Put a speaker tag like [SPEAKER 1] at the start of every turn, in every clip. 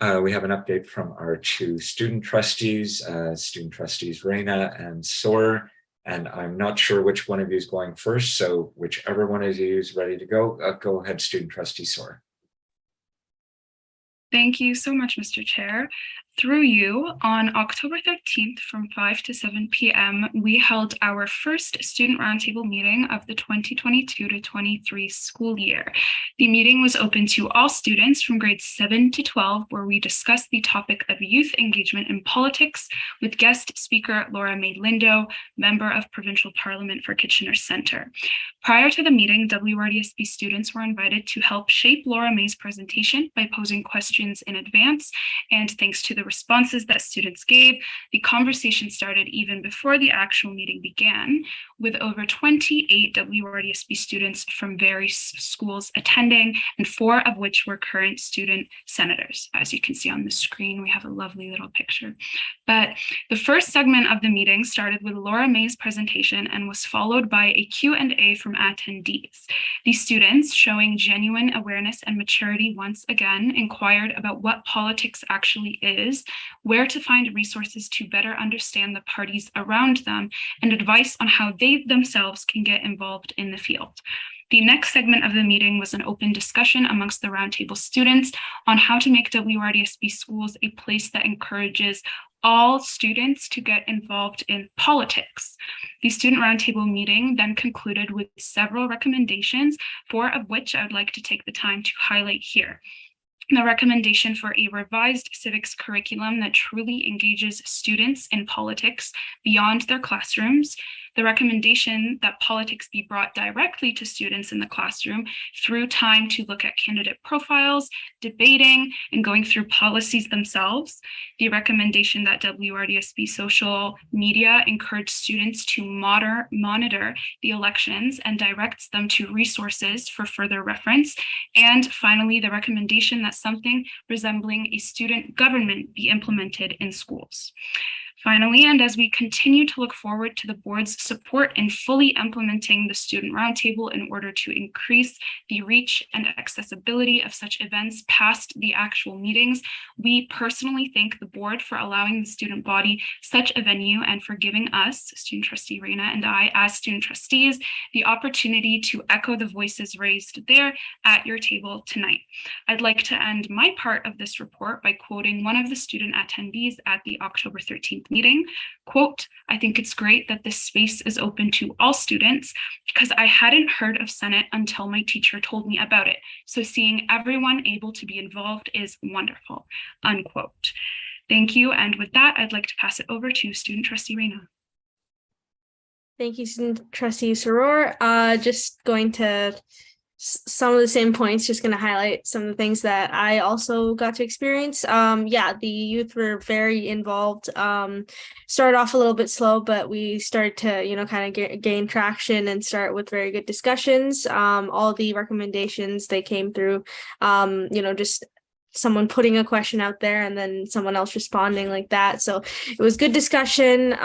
[SPEAKER 1] We have an update from our two student trustees, Student Trustees Reina and Soar. And I'm not sure which one of you is going first. So whichever one of you is ready to go, go ahead, Student Trustee Soar.
[SPEAKER 2] Thank you so much, Mr. Chair. Through you, on October 13th from 5 to 7 p.m., we held our first Student Roundtable meeting of the 2022 to 23 school year. The meeting was open to all students from grades 7 to 12, where we discussed the topic of youth engagement in politics with guest speaker Laura Mae Lindo, member of Provincial Parliament for Kitchener Centre. Prior to the meeting, WRDSB students were invited to help shape Laura Mae's presentation by posing questions in advance, and thanks to the responses that students gave, the conversation started even before the actual meeting began, with over 28 WRDSB students from various schools attending, and 4 of which were current student senators. As you can see on the screen, we have a lovely little picture. But the first segment of the meeting started with Laura Mae's presentation and was followed by a Q&A from attendees. The students, showing genuine awareness and maturity once again, inquired about what politics actually is, where to find resources to better understand the parties around them, and advice on how they themselves can get involved in the field. The next segment of the meeting was an open discussion amongst the roundtable students on how to make WRDSB schools a place that encourages all students to get involved in politics. The student roundtable meeting then concluded with several recommendations, 4 of which I would like to take the time to highlight here. The recommendation for a revised civics curriculum that truly engages students in politics beyond their classrooms, the recommendation that politics be brought directly to students in the classroom through time to look at candidate profiles, debating, and going through policies themselves, the recommendation that WRDSB social media encourage students to monitor the elections and directs them to resources for further reference, and finally, the recommendation that something resembling a student government be implemented in schools. Finally, and as we continue to look forward to the board's support in fully implementing the Student Roundtable in order to increase the reach and accessibility of such events past the actual meetings, we personally thank the board for allowing the student body such a venue and for giving us, Student Trustee Reina and I, as student trustees, the opportunity to echo the voices raised there at your table tonight. I'd like to end my part of this report by quoting one of the student attendees at the October 13th meeting, quote, "I think it's great that this space is open to all students because I hadn't heard of Senate until my teacher told me about it. So seeing everyone able to be involved is wonderful," unquote. Thank you. And with that, I'd like to pass it over to Student Trustee Reina.
[SPEAKER 3] Thank you, Student Trustee Soror. Just going to some of the same points, just going to highlight some of the things that I also got to experience. Yeah, the youth were very involved. Started off a little bit slow, but we started to, kind of gain traction and start with very good discussions. All the recommendations, they came through, just someone putting a question out there and then someone else responding like that. So it was good discussion.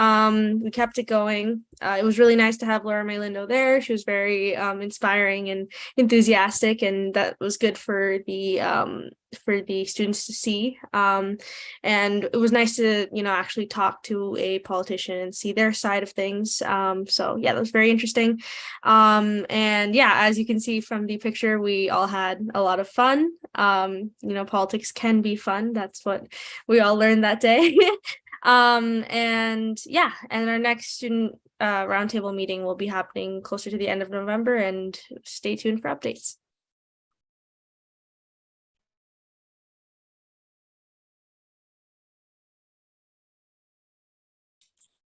[SPEAKER 3] We kept it going. It was really nice to have Laura Mae Lindo there. She was very inspiring and enthusiastic, and that was good for the students to see. And it was nice to, actually talk to a politician and see their side of things. So yeah, that was very interesting. And yeah, as you can see from the picture, we all had a lot of fun. Politics can be fun. That's what we all learned that day. And yeah, and our next student roundtable meeting will be happening closer to the end of November, and stay tuned for updates.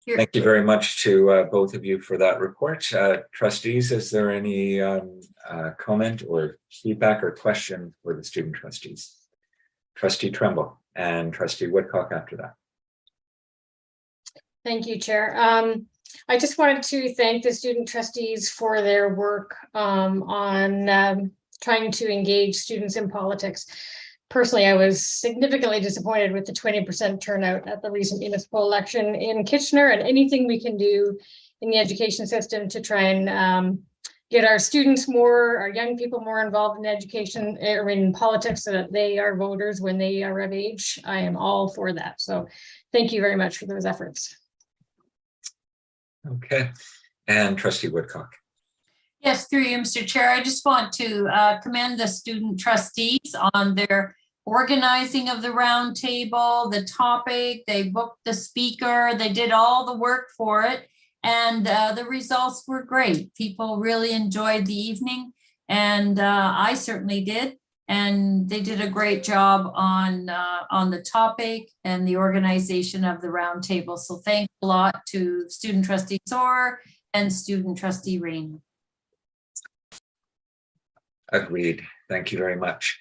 [SPEAKER 1] Thank you very much to both of you for that report. Trustees, is there any comment or feedback or question for the student trustees? Trustee Tremble and Trustee Woodcock after that.
[SPEAKER 4] Thank you, Chair. I just wanted to thank the student trustees for their work on trying to engage students in politics. Personally, I was significantly disappointed with the 20% turnout at the recent municipal election in Kitchener, and anything we can do in the education system to try and get our students more, our young people more involved in education or in politics so that they are voters when they are of age, I am all for that. So thank you very much for those efforts.
[SPEAKER 1] Okay, and Trustee Woodcock.
[SPEAKER 5] Yes, through you, Mr. Chair. I just want to commend the student trustees on their organizing of the roundtable, the topic, they booked the speaker, they did all the work for it. And the results were great. People really enjoyed the evening, and I certainly did. And they did a great job on the topic and the organization of the roundtable. So thanks a lot to Student Trustee Soar and Student Trustee Rain.
[SPEAKER 1] Agreed. Thank you very much.